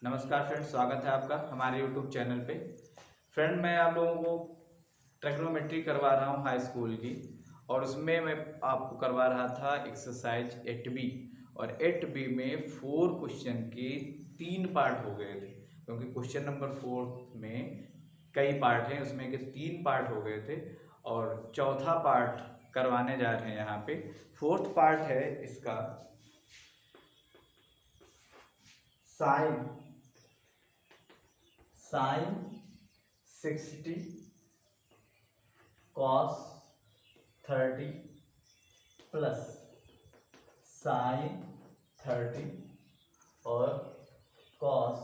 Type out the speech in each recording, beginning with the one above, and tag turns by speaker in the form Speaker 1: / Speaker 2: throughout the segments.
Speaker 1: नमस्कार फ्रेंड, स्वागत है आपका हमारे यूट्यूब चैनल पे। फ्रेंड, मैं आप लोगों को ट्रिग्नोमेट्री करवा रहा हूँ हाई स्कूल की, और उसमें मैं आपको करवा रहा था एक्सरसाइज 8B। और 8B में 4 क्वेश्चन के 3 पार्ट हो गए थे, क्योंकि क्वेश्चन नंबर 4 में कई पार्ट हैं, उसमें के 3 पार्ट हो गए थे और चौथा पार्ट करवाने जा रहे हैं यहाँ पे। फोर्थ पार्ट है इसका sine sine 60 cos 30 plus sine 30 और कॉस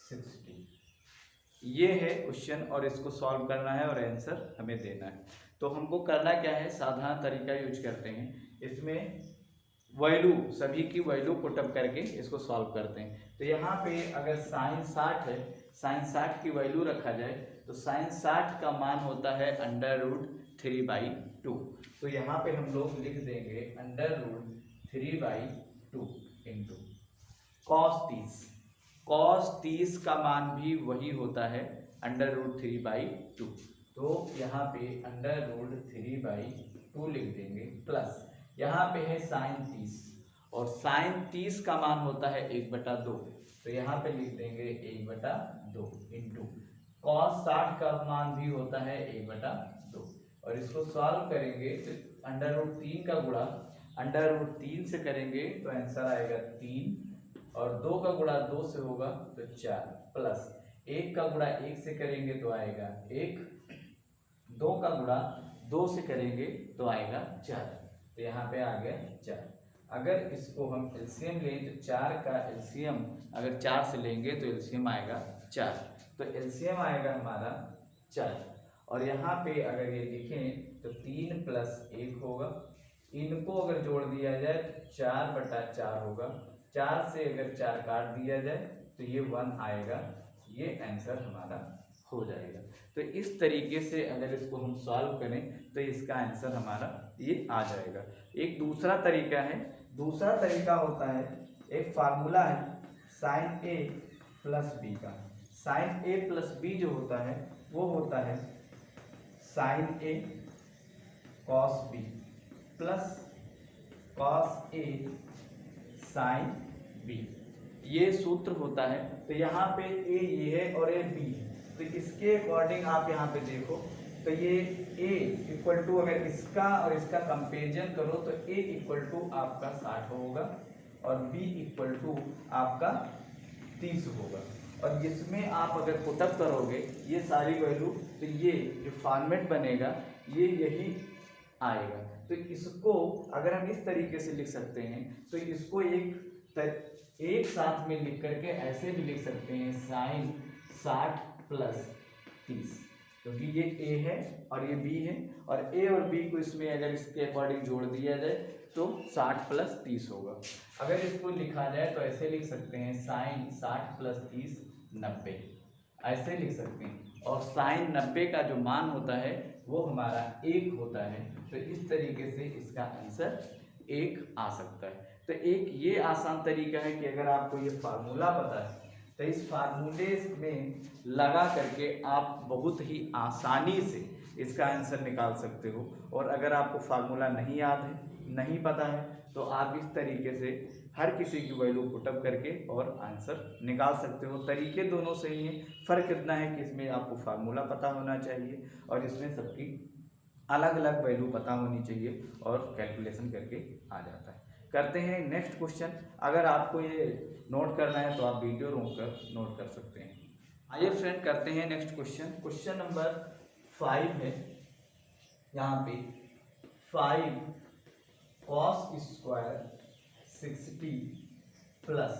Speaker 1: 60। ये है क्वेश्चन और इसको सॉल्व करना है और आंसर हमें देना है। तो हमको करना क्या है, साधारण तरीका यूज करते हैं। इसमें वैल्यू, सभी की वैल्यू पुटअप करके इसको सॉल्व करते हैं। तो यहाँ पे अगर साइन 60 है, साइन 60 की वैल्यू रखा जाए तो साइन 60 का मान होता है √3/2। तो यहाँ पे हम लोग लिख देंगे √3/2 इंटू कॉस 30 का मान भी वही होता है √3/2। तो यहाँ पे √3/2 लिख देंगे, प्लस यहाँ पे है साइन 30 और साइन 30 का मान होता है 1/2। तो यहाँ पे लिख देंगे 1/2 इंटू कॉस 60 का मान भी होता है 1/2। और इसको सॉल्व करेंगे तो √3 का गुणा √3 से करेंगे तो आंसर आएगा 3, और 2 का गुणा 2 से होगा तो 4, प्लस 1 का गुणा 1 से करेंगे तो आएगा 1, 2 का गुणा 2 से करेंगे तो आएगा 4। तो यहाँ पे आ गया 4। अगर इसको हम एलसीएम लें तो 4 का एलसीएम अगर 4 से लेंगे तो एलसीएम आएगा 4। तो एलसीएम आएगा हमारा 4। और यहाँ पे अगर ये लिखें तो 3 + 1 होगा। इनको अगर जोड़ दिया जाए तो 4/4 होगा। 4 से अगर 4 काट दिया जाए तो ये 1 आएगा। ये आंसर हमारा हो जाएगा। तो इस तरीके से अगर इसको हम सॉल्व करें तो इसका आंसर हमारा ये आ जाएगा। एक दूसरा तरीका है, दूसरा तरीका होता है, एक फार्मूला है साइन A + B का। साइन A + B जो होता है वो होता है sine A cos B plus cos A sine B। ये सूत्र होता है। तो यहाँ पे A ये है और A B है, तो इसके अकॉर्डिंग आप यहाँ पे देखो तो ये A = अगर इसका और इसका कंपेरिजन करो तो A = आपका 60 होगा और B = आपका 30 होगा। और इसमें आप अगर पुटअप करोगे ये सारी वैल्यू तो ये जो फॉर्मेट बनेगा ये यही आएगा। तो इसको अगर हम इस तरीके से लिख सकते हैं तो इसको एक साथ में लिख करके ऐसे भी लिख सकते हैं साइन 60 + 30, क्योंकि ये A है और ये B है, और A और B को इसमें अगर इसके अकॉर्डिंग जोड़ दिया जाए तो 60 + 30 होगा। अगर इसको लिखा जाए तो ऐसे लिख सकते हैं साइन 60 + 30 90, ऐसे लिख सकते हैं। और साइन 90 का जो मान होता है वो हमारा 1 होता है। तो इस तरीके से इसका आंसर 1 आ सकता है। तो एक ये आसान तरीका है कि अगर आपको ये फार्मूला पता है तो इस फार्मूले में लगा करके आप बहुत ही आसानी से इसका आंसर निकाल सकते हो। और अगर आपको फार्मूला नहीं याद है, नहीं पता है, तो आप इस तरीके से हर किसी की वैल्यू पुटअप करके और आंसर निकाल सकते हो। तरीके दोनों सही हैं, फ़र्क इतना है कि इसमें आपको फार्मूला पता होना चाहिए और इसमें सबकी अलग अलग वैल्यू पता होनी चाहिए और कैलकुलेशन करके आ जाता है। करते हैं नेक्स्ट क्वेश्चन। अगर आपको ये नोट करना है तो आप वीडियो रोक कर नोट कर सकते हैं। आइए फ्रेंड, करते हैं नेक्स्ट क्वेश्चन। क्वेश्चन नंबर 5 है। यहाँ पे 5 cos² 60 plus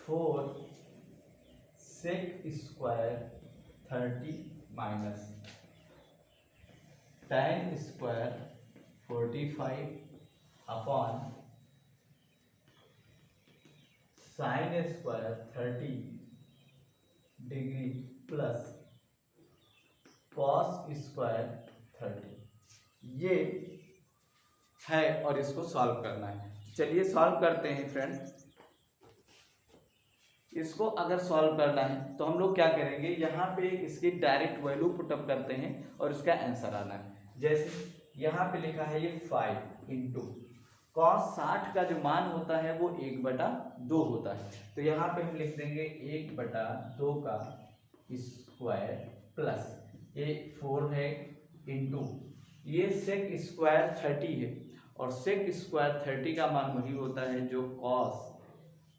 Speaker 1: 4 sec² 30 minus tan² 45 upon sin² 30 degree plus cos² 30 ये है और इसको सॉल्व करना है। चलिए सॉल्व करते हैं फ्रेंड। इसको अगर सॉल्व करना है तो हम लोग क्या करेंगे, यहाँ पे इसकी डायरेक्ट वैल्यू पुटअप करते हैं और इसका आंसर आना है। जैसे यहाँ पे लिखा है ये 5 इंटू कॉस 60 का जो मान होता है वो 1/2 होता है। तो यहाँ पे हम लिख देंगे 1/2 का स्क्वायर प्लस ये 4 है इंटू ये सेक स्क्वायर 30 है, और सेक स्क्वायर 30 का मान वही होता है जो कॉस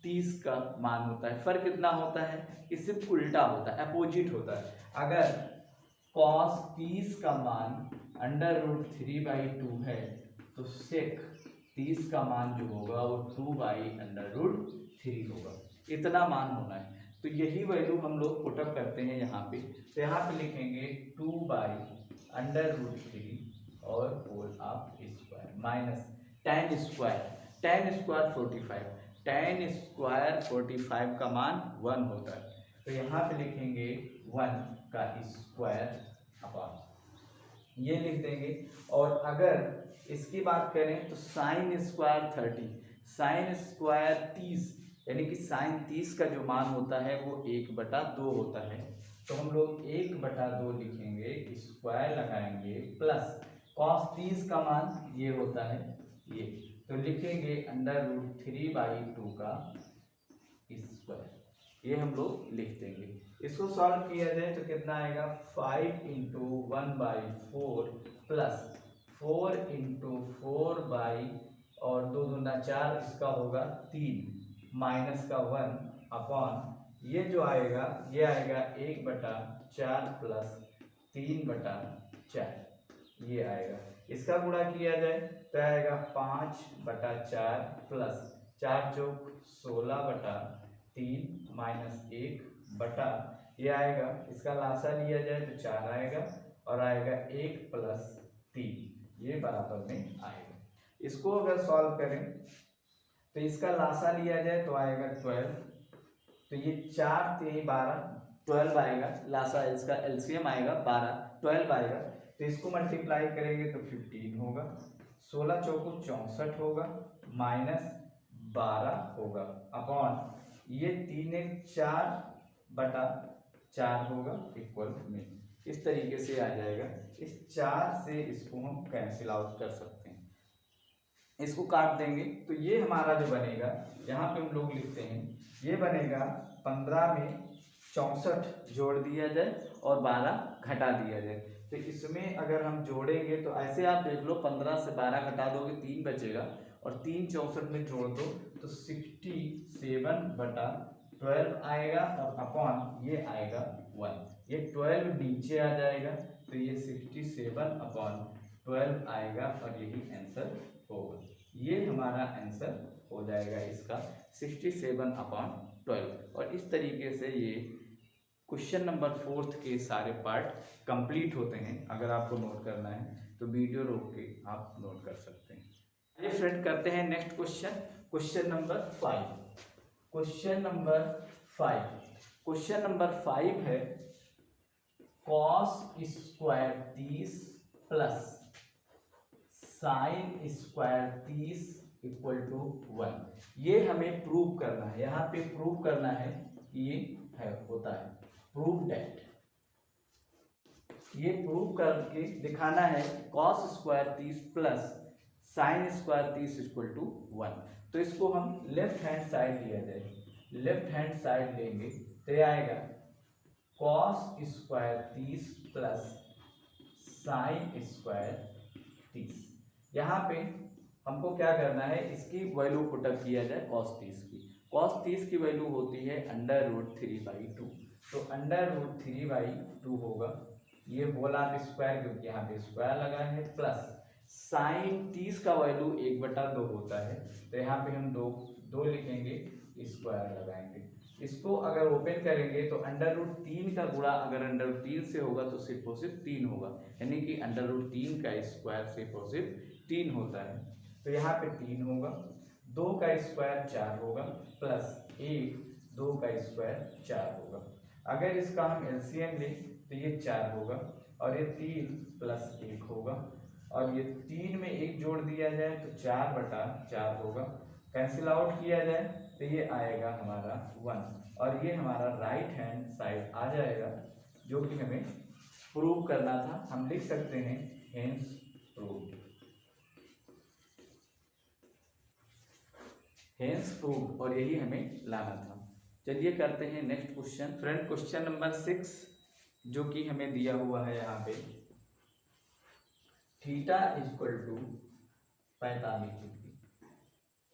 Speaker 1: 30 का मान होता है। फर्क कितना होता है कि सिर्फ उल्टा होता है, अपोजिट होता है। अगर कॉस 30 का मान √3/2 है तो सेक 30 का मान जो होगा वो 2/√3 होगा। इतना मान होना है। तो यही वैल्यू हम लोग पुटअप करते हैं यहाँ पे। तो यहाँ पे लिखेंगे 2/√3 और whole of square minus tan square 45, tan square 45 का मान 1 होता है। तो यहाँ पे लिखेंगे 1 का स्क्वायर अपॉन ये लिख देंगे। और अगर इसकी बात करें तो साइन स्क्वायर 30 यानी कि साइन 30 का जो मान होता है वो 1/2 होता है। तो हम लोग 1/2 लिखेंगे, स्क्वायर लगाएंगे प्लस कॉस 30 का मान ये होता है ये, तो लिखेंगे √3/2 का स्क्वायर, ये हम लोग लिख देंगे। इसको सॉल्व किया जाए तो कितना आएगा 5 इंटू 1/4 प्लस 4 इंटू 4 और 2 दूना 4 इसका होगा 3 माइनस का 1 अपॉन ये जो आएगा ये आएगा 1/4 प्लस 3/4 ये आएगा। इसका गुणा किया जाए तो आएगा 5/4 प्लस 4 चौक 16/3 माइनस 1 ये आएगा। इसका लासा लिया जाए तो 4 आएगा और आएगा 1 प्लस 3 ये बराबर में आएगा। इसको अगर सॉल्व करें तो इसका लासा लिया जाए तो आएगा 12, तो ये 4 3 12 12 आएगा। लासा इसका एलसीएम आएगा 12 आएगा। तो इसको मल्टीप्लाई करेंगे तो 15 होगा, 16 चौको 64 होगा माइनस 12 होगा अपॉन ये 3 1 4/4 होगा इक्वल में। इस तरीके से आ जाएगा। इस 4 से इसको हम कैंसिल आउट कर सकते हैं, इसको काट देंगे तो ये हमारा जो बनेगा यहाँ पे हम लोग लिखते हैं ये बनेगा 15 में 64 जोड़ दिया जाए और 12 घटा दिया जाए। तो इसमें अगर हम जोड़ेंगे तो ऐसे आप देख लो 15 से 12 घटा दोगे 3 बचेगा और 3 64 में जोड़ दो तो 67/12 आएगा और अपॉन ये आएगा 1, ये 12 नीचे आ जाएगा तो ये 67/12 आएगा और यही आंसर होगा। ये हमारा आंसर हो जाएगा इसका 67/12। और इस तरीके से ये क्वेश्चन नंबर 4 के सारे पार्ट कंप्लीट होते हैं। अगर आपको नोट करना है तो वीडियो रोक के आप नोट कर सकते हैं। ये फ्रेंड करते हैं next question, question number 5। Question number 5 है cos square 30 plus sine square 30 equal to 1। ये हमें प्रूव करना है। यहाँ पे प्रूव करना है कि ये है होता है, प्रूव दैट, ये प्रूव करके दिखाना है cos square 30 plus sine square 30 equal to 1। तो इसको हम लेफ्ट हैंड साइड लिया जाए, लेफ्ट हैंड साइड लेंगे तो ये आएगा cos square 30 plus sine square 30। यहाँ पे हमको क्या करना है, इसकी वैल्यू पुटअप किया जाए कॉस 30 की। कॉस 30 की वैल्यू होती है √3/2, तो √3/2 होगा, ये होल ऑफ स्क्वायर क्योंकि यहाँ पे स्क्वायर लगा है, प्लस साइन 30 का वैल्यू 1/2 होता है तो यहाँ पे हम 2 लिखेंगे, स्क्वायर लगाएंगे। इसको अगर ओपन करेंगे तो √3 का गुणा अगर √3 से होगा तो सिर्फ और सिर्फ 3 होगा, यानी कि √3 का स्क्वायर सिर्फ और सिर्फ 3 होता है। तो यहाँ पे 3 होगा, 2 का स्क्वायर 4 होगा प्लस 1 2 का स्क्वायर 4 होगा। अगर इसका हम एलसीएम लें तो ये 4 होगा और ये 3 प्लस 1 होगा और ये 3 में 1 जोड़ दिया जाए तो 4/4 होगा। कैंसिल आउट किया जाए तो ये आएगा हमारा 1 और ये हमारा राइट हैंड साइड आ जाएगा, जो कि हमें प्रूव करना था। हम लिख सकते हैं हेंस प्रूव्ड, हेंस प्रूव्ड, और यही हमें लाना था। चलिए करते हैं next question. Friend question number 6 जो कि हमें दिया हुआ है यहाँ पे, theta equal to 45 degree,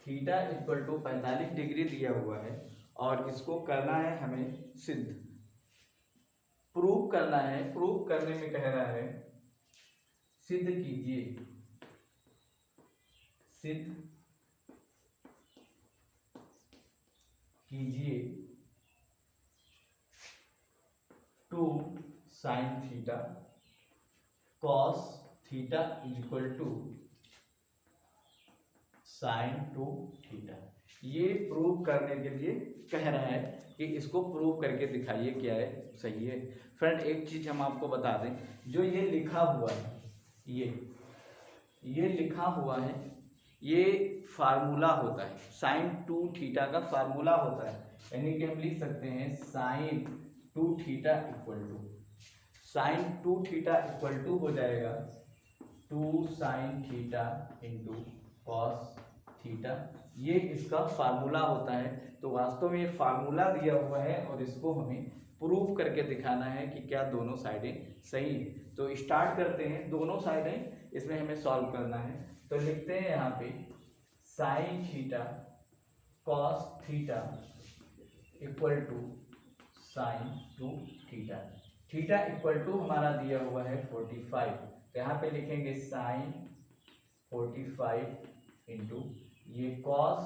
Speaker 1: theta equal to 45 degree दिया हुआ है और इसको करना है हमें सिद्ध, प्रूव करना है। प्रूव करने में कह रहा है सिद्ध कीजिए, सिद्ध कीजिए 2 sine theta cos theta equal to sine 2 theta. ये प्रूव करने के लिए कह रहा है कि इसको प्रूव करके दिखाइए क्या है सही है। फ्रेंड एक चीज हम आपको बता दें, जो ये लिखा हुआ है, ये लिखा हुआ है, ये फार्मूला होता है, साइन 2 थीटा का फार्मूला होता है। यानी कि हम लिख सकते हैं sine 2 theta equal to, sine 2 theta equal to हो जाएगा 2 sine theta into cos theta. ये इसका फार्मूला होता है। तो वास्तव में ये फार्मूला दिया हुआ है और इसको हमें प्रूव करके दिखाना है कि क्या दोनों साइडें सही है। तो स्टार्ट करते हैं, दोनों साइडें इसमें हमें सॉल्व करना है। तो लिखते हैं यहाँ पे sine theta cos theta equal to sine 2 theta. Theta equal to हमारा दिया हुआ है 45, तो यहाँ पे लिखेंगे साइन 45 इंटू ये cos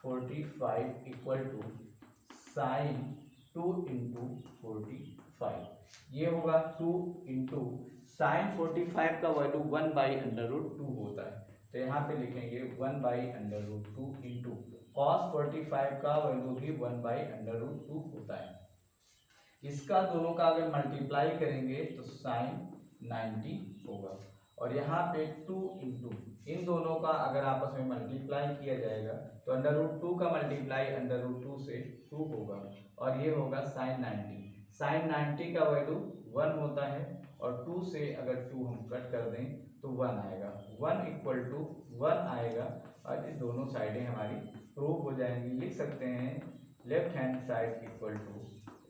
Speaker 1: 45 equal to sine 2 into 45। ये होगा 2 इंटू साइन 45 का वैल्यू 1/√2 होता है, तो यहाँ पे लिखेंगे 1/√2 इंटू कॉस 45 का वैल्यू भी 1/√2 होता है। इसका दोनों का अगर मल्टीप्लाई करेंगे तो साइन 90 होगा, और यहाँ पे 2 इंटू इन दोनों का अगर आपस में मल्टीप्लाई किया जाएगा तो √2 का मल्टीप्लाई √2 से 2 होगा, और ये होगा साइन 90। साइन 90 का वैल्यू 1 होता है, और 2 से अगर 2 हम कट कर दें तो 1 आएगा, 1 इक्वल टू 1 आएगा, और ये दोनों साइडें हमारी प्रूव हो जाएंगी। लिख सकते हैं left hand side equal to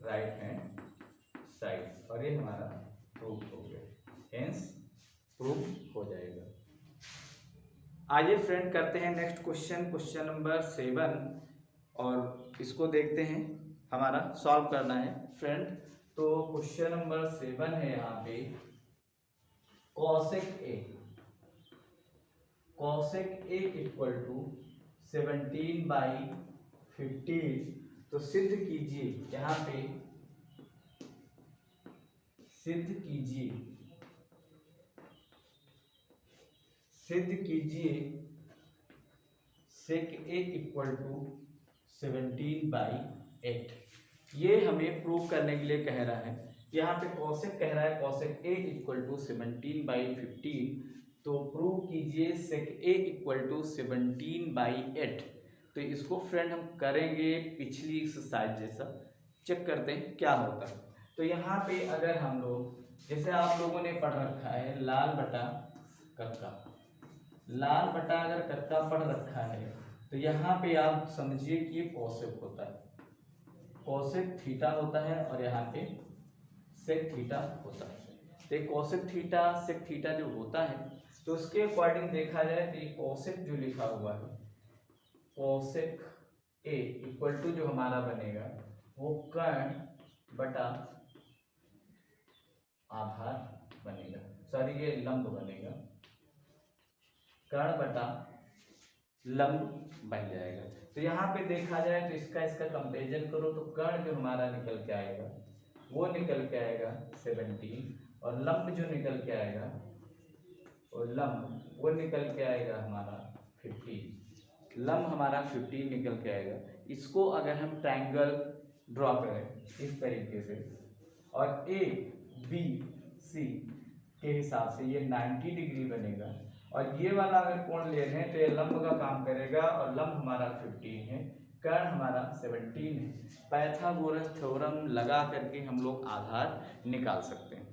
Speaker 1: right hand side, और ये हमारा प्रूव हो गया, हेंस प्रूव हो जाएगा। आइए फ्रेंड करते हैं नेक्स्ट क्वेश्चन, क्वेश्चन नंबर 7, और इसको देखते हैं, हमारा सॉल्व करना है फ्रेंड। तो क्वेश्चन नंबर 7 है यहाँ पे cosec A, cosec A equal to 17/15। तो सिद्ध कीजिए, यहाँ पे सिद्ध कीजिए, सिद्ध कीजिए सेक ए इक्वल टू 17/8। ये हमें प्रूव करने के लिए कह रहा है। यहाँ पे कॉसेक कह रहा है कॉसेक ए इक्वल टू 17/15, तो प्रूव कीजिए सेक ए इक्वल टू 17/8। तो इसको फ्रेंड हम करेंगे पिछली एक्सरसाइज जैसा, चेक करते हैं क्या होता है। तो यहाँ पे अगर हम लोग, जैसे आप लोगों ने पढ़ रखा है लाल बटा कक्का, लाल बटा अगर कक्का पढ़ रखा है, तो यहाँ पे आप समझिए कि ये कॉसेक होता है, कॉसेक थीटा होता है, और यहाँ पे सेक थीटा होता है। तो कॉसेक थीटा सेक थीटा जो होता है, तो उसके अकॉर्डिंग देखा जाए तो ये कॉसेक जो लिखा हुआ है, कॉसेक ए इक्वल टू जो हमारा बनेगा वो कर्ण बटा आधार बनेगा, सॉरी ये लंब बनेगा, कर्ण बटा लंब बन जाएगा। तो यहाँ पे देखा जाए तो इसका कंपेरिजन करो, तो कर्ण जो हमारा निकल के आएगा वो निकल के आएगा 17, और लंब जो निकल के आएगा और लंब वो निकल के आएगा हमारा 15, लंब हमारा 15 निकल के आएगा। इसको अगर हम ट्रायंगल ड्रॉ करें इस तरीके से, और ए बी सी के हिसाब से ये 90 डिग्री बनेगा, और ये वाला अगर कोण ले रहे हैं तो ये लंब का काम करेगा, और लंब हमारा 15 है, कर्ण हमारा 17 है। पाइथागोरस थ्योरम लगा करके हम लोग आधार निकाल सकते हैं।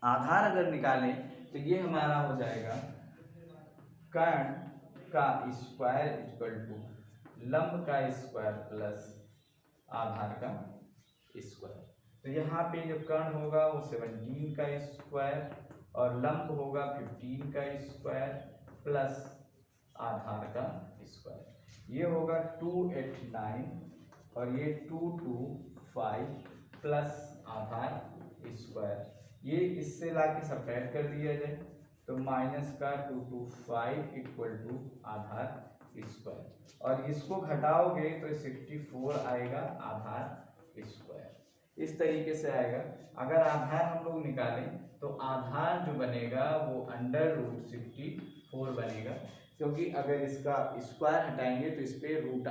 Speaker 1: आधार अगर निकालें तो ये हमारा हो जाएगा कर्ण का स्क्वायर इक्वल टू लंब का स्क्वायर प्लस आधार का स्क्वायर। तो यहाँ पे जो कर्ण होगा वो 17 का स्क्वायर और लंब होगा 15 का स्क्वायर प्लस आधार का स्क्वायर। ये होगा 289 और ये 225 प्लस आधार स्क्वायर। ये इससे लाके सब्ट्रैक्ट कर दिया जाए तो माइनस का 225 इक्वल टू आधार स्क्वायर, और इसको घटाओगे तो 64 आएगा आधार स्क्वायर। इस तरीके से आएगा। अगर आधार हम लोग निकालें तो आधार जो बनेगा वो √64 बनेगा, क्योंकि अगर इसका स्क्वायर हटाएंगे तो इस पे रूट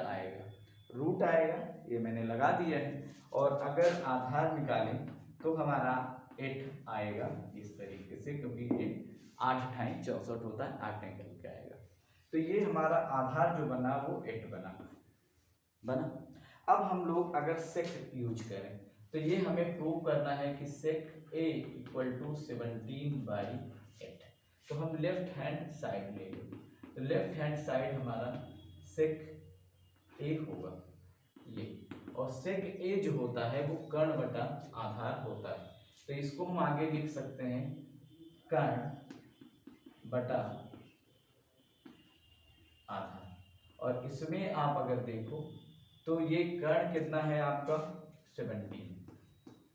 Speaker 1: आएगा, ये मैंने लगा दिया है। और अगर आधार निकालें तो हमारा 8 आएगा इस तरीके से, क्योंकि ये 8 × 64 होता है, 8 निकल के आएगा। तो ये हमारा आधार जो बना वो 8 बना। अब हम लोग अगर सेक यूज करें तो ये हमें प्रूव करना है कि सेक A = 17/8। तो हम लेफ्ट हैंड साइड लेंगे, तो लेफ्ट हैंड साइड हमारा सेक A होगा ये, और सेक A जो होता है वो कर्ण बटा आधार होता है। तो इसको हम आगे लिख सकते हैं कर्ण बटा आधार। और इसमें आप अगर देखो तो ये कर्ण कितना है आपका 17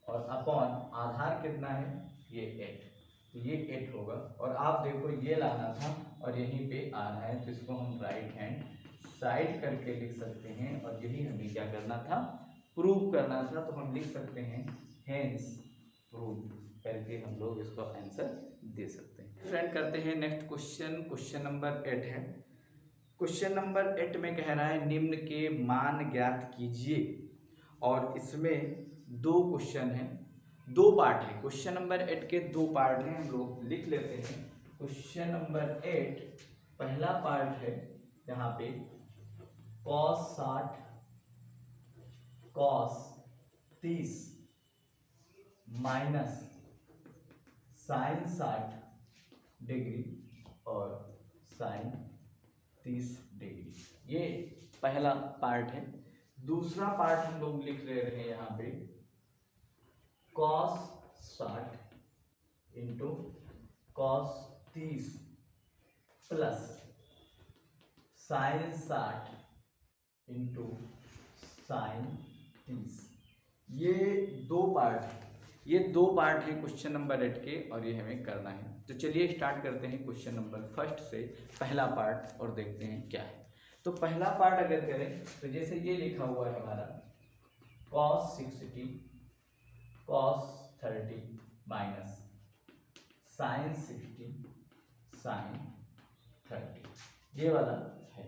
Speaker 1: और अपॉन आधार कितना है ये 8, तो ये 8 होगा। और आप देखो ये लाना था और यहीं पे आ रहा है, तो इसको हम राइट हैंड साइड करके लिख सकते हैं। और यही हमें क्या करना था, प्रूव करना था। तो हम लिख सकते हैं हेंस प्रूव करके हम लोग इसको आंसर दे सकते हैं। फ्रेंड करते हैं नेक्स्ट क्वेश्चन नंबर 8 है। क्वेश्चन नंबर 8 में कह रहा है निम्न के मान ज्ञात कीजिए, और इसमें 2 क्वेश्चन हैं, 2 पार्ट है। क्वेश्चन नंबर 8 के 2 पार्ट हैं, हम लोग लिख लेते हैं। क्वेश्चन नंबर 8 पहला पार्ट है यहाँ पे cos 60 cos 30 minus sin 60 degree और sin 30 डिग्री, ये पहला पार्ट है। दूसरा पार्ट हम लोग लिख रहे हैं यहाँ पे cos 60 × cos 30 plus sin 60 × sin 30। ये 2 पार्ट है, ये 2 पार्ट है क्वेश्चन नंबर 8 के, और ये हमें करना है। तो चलिए स्टार्ट करते हैं क्वेश्चन नंबर 1 से, पहला पार्ट, और देखते हैं क्या है। तो पहला पार्ट अगर करें तो जैसे ये लिखा हुआ है हमारा cos 60 cos 30 minus sin 60 sin 30, ये वाला है।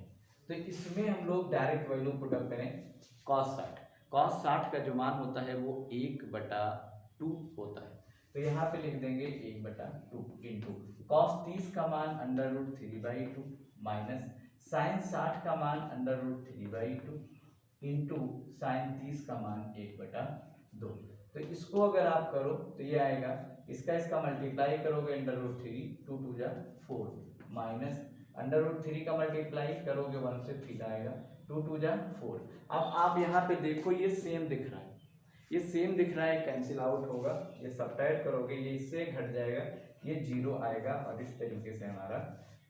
Speaker 1: तो इसमें हम लोग डायरेक्ट वैल्यू पुटअप करें। cos 60 का जो मान होता है वो 1/2 होता है, तो यहाँ पे लिख देंगे 1/2 इंटू cos 30 का मान √3/2 माइनस sin 60 का मान √3/2 इंटू sin 30 का मान 1/2। तो इसको अगर आप करो तो ये आएगा, इसका मल्टीप्लाई करोगे √3, 2 2 जा 4 माइनस √3 का मल्टीप्लाई करोगे 1 से 3 आएगा, 2 2 जा 4। अब आप यहाँ पे देखो ये सेम दिख रहा है, ये सेम दिख रहा है, कैंसिल आउट होगा, ये सब्ट्रैक्ट करोगे ये इससे घट जाएगा, ये 0 आएगा, और इस तरीके से हमारा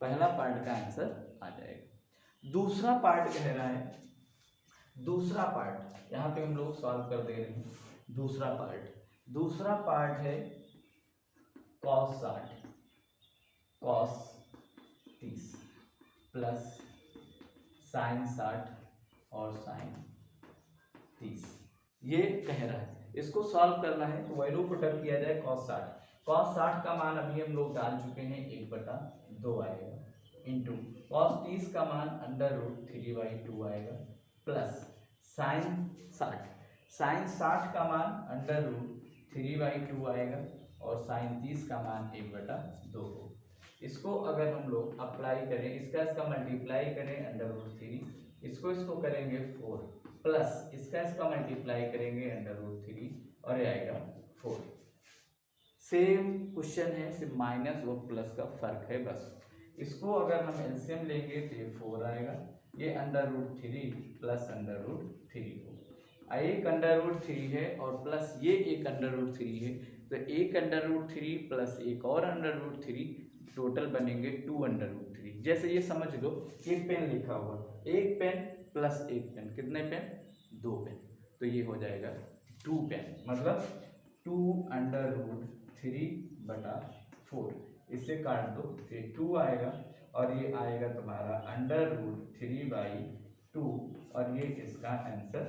Speaker 1: पहला पार्ट का आंसर आ जाएगा। दूसरा पार्ट कह रहा है, दूसरा पार्ट यहाँ पे हम लोग सॉल्व कर दे रहे हैं। दूसरा पार्ट है cos 60 cos 30 प्लस sin 60 और sin 30, ये कह रहा है। इसको सॉल्व करना है तो वैल्यू पुटअप किया जाए cos 60 का मान अभी हम लोग डाल चुके हैं 1/2 आएगा, इंटू cos 30 का मान √3/2 आएगा, प्लस sin 60 का मान √3/2 आएगा, और sin 30 का मान 1/2 हो। इसको अगर हम लोग अप्लाई करें, इसका मल्टीप्लाई करें √3, इसको इसको करेंगे 4 प्लस इसका मल्टीप्लाई करेंगे √3 और ये आएगा 4। सेम क्वेश्चन है, सिर्फ माइनस और प्लस का फर्क है बस। इसको अगर हम एलसीएम लेंगे तो ये 4 आएगा, ये √3 प्लस √3 हो, एक √3 है और प्लस ये एक √3 है, तो एक √3 प्लस एक और √3 टोटल बनेंगे 2√3। जैसे ये समझ लो एक पेन लिखा हुआ, एक पेन प्लस एक पेन, कितने पेन? 2 पेन, तो ये हो जाएगा 2 पेन, मतलब 2√3/4। इससे काट दो, ये 2 आएगा और ये आएगा तुम्हारा √3/2 और ये इसका आंसर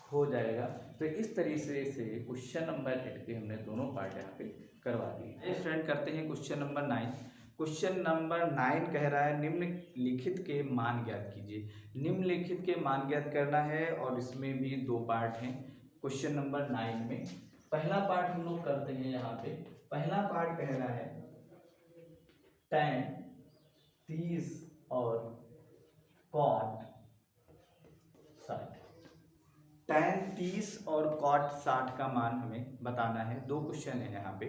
Speaker 1: हो जाएगा। तो इस तरीके से क्वेश्चन नंबर 8 के हमने दोनों पार्ट यहाँ पे करवा दिए। स्टूडेंट करते हैं क्वेश्चन नंबर 9। क्वेश्चन नंबर 9 कह रहा है निम्नलिखित के मान ज्ञात कीजिए। निम्नलिखित के मान ज्ञात करना है और इसमें भी 2 पार्ट हैं क्वेश्चन नंबर 9 में। पहला पार्ट हम लोग करते हैं यहाँ पे। पहला पार्ट कह रहा है tan 30 और cot 60। tan 30 और cot 60 का मान हमें बताना है। 2 क्वेश्चन है यहाँ पे,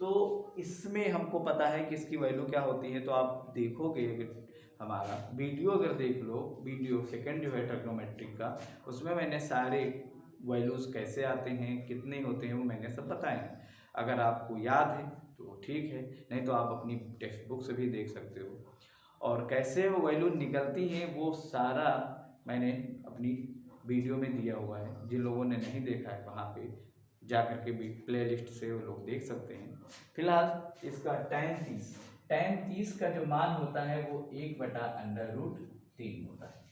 Speaker 1: तो इसमें हमको पता है कि इसकी वैल्यू क्या होती है। तो आप देखोगे हमारा वीडियो, अगर देख लो वीडियो सेकंड जो है ट्रिग्नोमेट्रिक का, उसमें मैंने सारे वैल्यूज़ कैसे आते हैं, कितने होते हैं, वो मैंने सब बताए हैं। अगर आपको याद है तो ठीक है, नहीं तो आप अपनी टेक्स्ट बुक से भी देख सकते हो। और कैसे वो वैल्यू निकलती हैं वो सारा मैंने अपनी वीडियो में दिया हुआ है। जिन लोगों ने नहीं देखा है वहाँ पे जा कर के भी प्लेलिस्ट से वो लोग देख सकते हैं। फिलहाल इसका tan 30 का जो मान होता है वो 1/√3 होता है।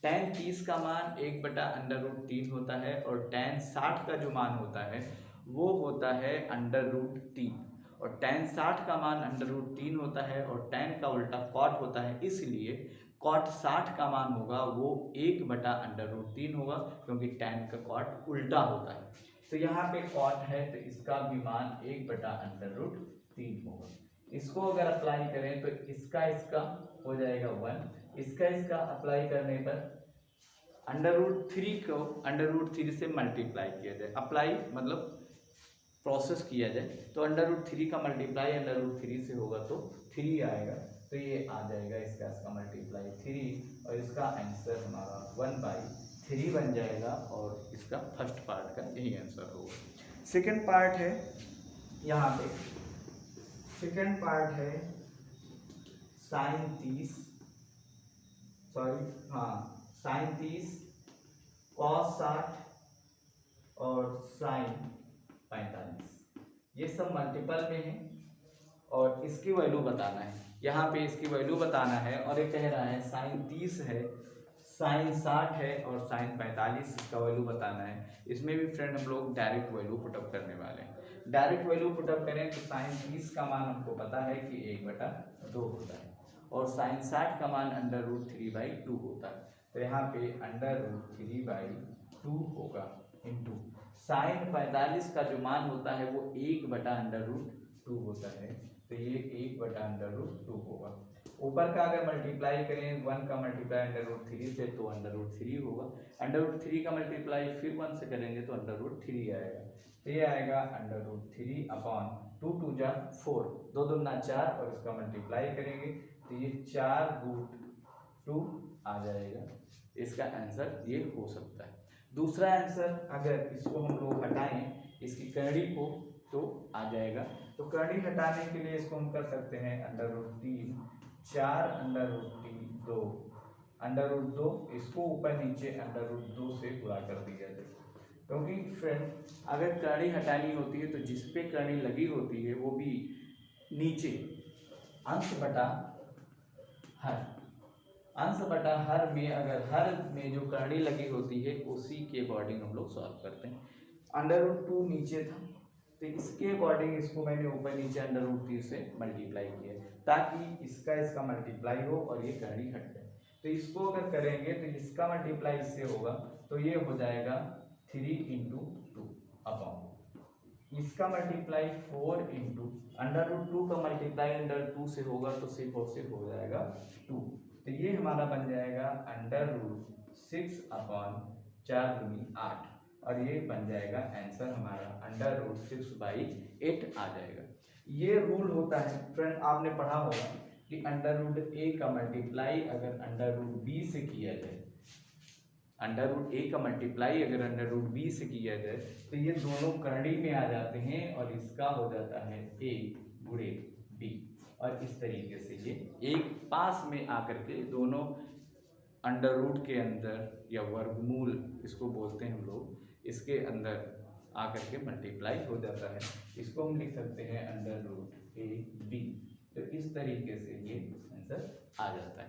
Speaker 1: tan 30 का मान 1/√3 होता है और tan 60 का जो मान होता है वो होता है √3, और tan 60 का मान √3 होता है और tan का उल्टा cot होता है, इसलिए cot 60 का मान होगा वो 1/√3 होगा, क्योंकि tan का cot उल्टा होता है। तो यहाँ पे cot है तो इसका भी मान 1/√3 होगा। इसको अगर अप्लाई करें तो इसका हो जाएगा 1, इसका अप्लाई करने पर √3 को √3 से मल्टीप्लाई किया जाए। अप्लाई मतलब प्रोसेस किया जाए, तो √3 का मल्टीप्लाई √3 से होगा तो 3 आएगा, तो ये आ जाएगा इसका मल्टीप्लाई 3 और इसका आंसर हमारा 1/3 बन जाएगा और इसका फर्स्ट पार्ट का यही आंसर होगा। सेकंड पार्ट है यहाँ पे, सेकंड पार्ट है sin 30 cos 60 और sin 45, ये सब मल्टीपल में है और इसकी वैल्यू बताना है। यहाँ पे इसकी वैल्यू बताना है और ये कह रहा है sin 30 है, sin 60 है और sin 45 इसका वैल्यू बताना है। इसमें भी फ्रेंड हम लोग डायरेक्ट वैल्यू पुटअप करने वाले हैं। डायरेक्ट वैल्यू पुटअप करें तो sin 30 का मान हमको पता है कि 1/2 होता है और sin 60 का मान √3/2 होता है, तो यहाँ पे √3/2 होगा इंटू sin 45 का जो मान होता है वो 1/√2 होता है, तो ये 1/√2 होगा। ऊपर का अगर मल्टीप्लाई करें 1 का मल्टीप्लाई √3 से तो √3 होगा, √3 का मल्टीप्लाई फिर 1 से करेंगे तो √3 आएगा, तो ये आएगा √3/2 2 जा 4, 2 दूना 4 और इसका मल्टीप्लाई करेंगे तो ये 4√2 आ जाएगा। इसका आंसर ये हो सकता है। दूसरा आंसर अगर इसको हम लोग हटाएं इसकी करड़ी को तो आ जाएगा, तो करड़ी हटाने के लिए इसको हम कर सकते हैं √3 4 √2 इसको ऊपर नीचे √2 से गुणा कर दिया जाए, क्योंकि फ्रेंड अगर करड़ी हटानी होती है तो जिस पे करड़ी लगी होती है वो भी नीचे अंश बटा हर में, अगर हर में जो करड़ी लगी होती है उसी के अकॉर्डिंग हम लोग सॉल्व करते हैं। √2 नीचे था तो इसके अकॉर्डिंग इसको मैंने ऊपर नीचे √3 से मल्टीप्लाई किया ताकि इसका मल्टीप्लाई हो और ये करड़ी हट जाए। तो इसको अगर करेंगे तो इसका मल्टीप्लाई इससे होगा तो ये हो जाएगा 3 × 2 अपॉन इसका मल्टीप्लाई 4 × √2 का मल्टीप्लाई √2 से होगा तो सिर्फ और सिर्फ हो जाएगा 2, तो ये हमारा बन जाएगा √6/4×8 और ये बन जाएगा आंसर हमारा √6/8 आ जाएगा। ये रूल होता है फ्रेंड, आपने पढ़ा होगा कि √a का मल्टीप्लाई अगर √b से किया जाए, √a का मल्टीप्लाई अगर √b से किया जाए तो ये दोनों करड़ी में आ जाते हैं और इसका हो जाता है a गुणे b, और इस तरीके से ये एक पास में आकर के दोनों अंडर रूट के अंदर या वर्गमूल इसको बोलते हैं हम लोग, इसके अंदर आकर के मल्टीप्लाई हो जाता है। इसको हम लिख सकते हैं √ab। तो इस तरीके से ये आंसर आ जाता है।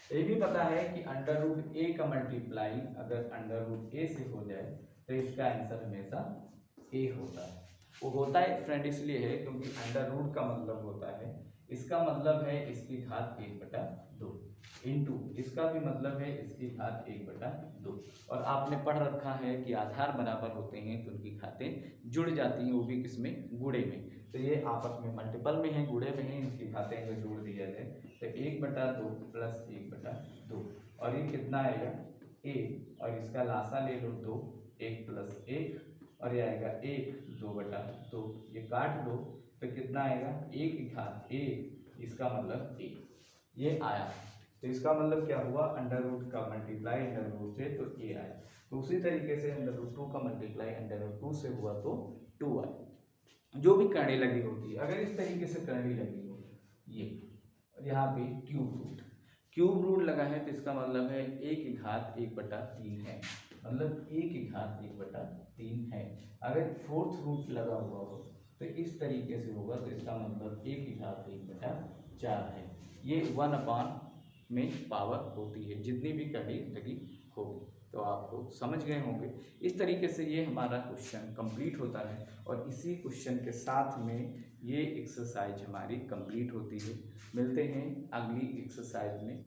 Speaker 1: ये भी पता है कि √a का मल्टीप्लाई अगर √a से हो जाए तो इसका आंसर हमेशा a होता है। वो होता है फ्रेंड इसलिए है क्योंकि √ का मतलब होता है, इसका मतलब है इसकी घात 1/2 इंटू इसका भी मतलब है इसकी घात 1/2, और आपने पढ़ रखा है कि आधार बराबर होते हैं तो उनकी घातें जुड़ जाती हैं, वो भी किसमें, गुणे में। तो ये आपस में मल्टीपल में है, गुणे में है, इनकी घातें अगर जोड़ दी जाए तो 1/2 प्लस 1/2, और ये कितना आएगा a, और इसका लासा ले लो 2, 1 प्लस 1, और ये आएगा 1 2/2, ये काट दो तो कितना आएगा 1 की घात a, इसका मतलब a, ये आया। तो इसका मतलब क्या हुआ, √ का मल्टीप्लाई √ से तो a आया। तो उसी तरीके से √2 का मल्टीप्लाई √2 से हुआ तो 2 आया। जो भी करनी लगी होती है, अगर इस तरीके से करनी लगी हो ये, और यहाँ पे क्यूब रूट लगा है तो इसका मतलब है a की घात 1/3 है, मतलब a की घात 1/3 है। अगर 4th रूट लगा हुआ हो तो इस तरीके से होगा, तो इसका मतलब a की घात 1/4 है। ये 1 में पावर होती है जितनी भी कड़ी लगी होगी। तो आप लोग समझ गए होंगे। इस तरीके से ये हमारा क्वेश्चन कंप्लीट होता है, और इसी क्वेश्चन के साथ में ये एक्सरसाइज हमारी कंप्लीट होती है। मिलते हैं अगली एक्सरसाइज में।